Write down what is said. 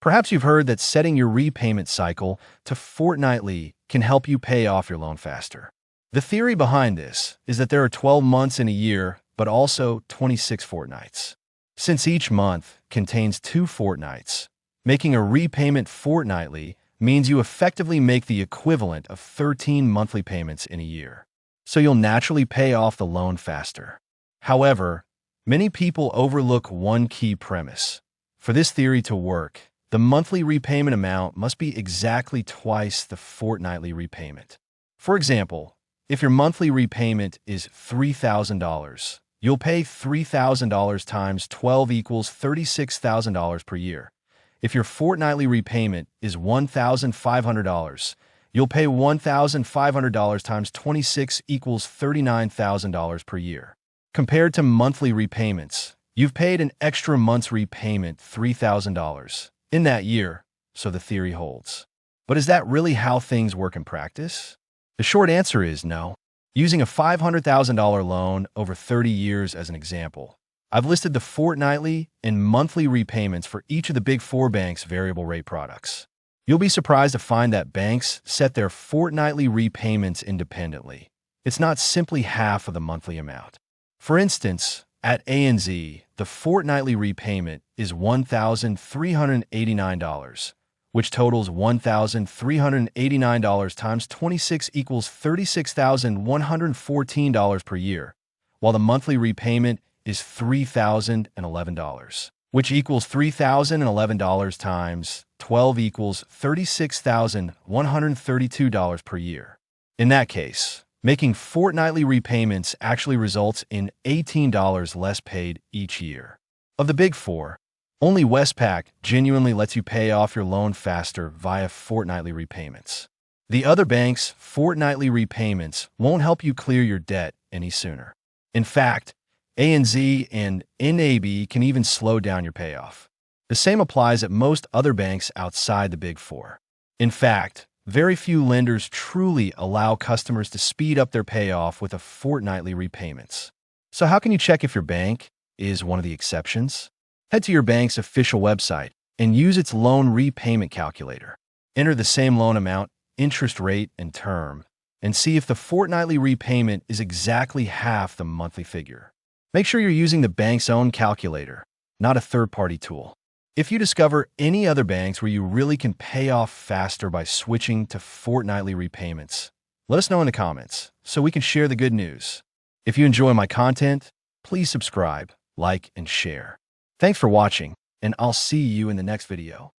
Perhaps you've heard that setting your repayment cycle to fortnightly can help you pay off your loan faster. The theory behind this is that there are 12 months in a year, but also 26 fortnights. Since each month contains 2 fortnights, making a repayment fortnightly means you effectively make the equivalent of 13 monthly payments in a year. So you'll naturally pay off the loan faster. However, many people overlook one key premise. For this theory to work, the monthly repayment amount must be exactly twice the fortnightly repayment. For example, if your monthly repayment is $3,000, you'll pay $3,000 times 12 equals $36,000 per year. If your fortnightly repayment is $1,500, you'll pay $1,500 times 26 equals $39,000 per year. Compared to monthly repayments, you've paid an extra month's repayment $3,000 in that year, so the theory holds. But is that really how things work in practice? The short answer is no. Using a $500,000 loan over 30 years as an example, I've listed the fortnightly and monthly repayments for each of the Big Four banks' variable rate products. You'll be surprised to find that banks set their fortnightly repayments independently. It's not simply half of the monthly amount. For instance, at ANZ, the fortnightly repayment is $1,389, which totals $1,389 times 26 equals $36,114 per year, while the monthly repayment is $3,011, which equals $3,011 times 12 equals $36,132 per year. In that case, making fortnightly repayments actually results in $18 less paid each year. Of the Big Four, only Westpac genuinely lets you pay off your loan faster via fortnightly repayments. The other banks' fortnightly repayments won't help you clear your debt any sooner. In fact, ANZ and NAB can even slow down your payoff. The same applies at most other banks outside the Big Four. In fact, very few lenders truly allow customers to speed up their payoff with a fortnightly repayments. So how can you check if your bank is one of the exceptions? Head to your bank's official website and use its loan repayment calculator. Enter the same loan amount, interest rate, and term, and see if the fortnightly repayment is exactly half the monthly figure. Make sure you're using the bank's own calculator, not a third-party tool. If you discover any other banks where you really can pay off faster by switching to fortnightly repayments, let us know in the comments so we can share the good news. If you enjoy my content, please subscribe, like, and share. Thanks for watching, and I'll see you in the next video.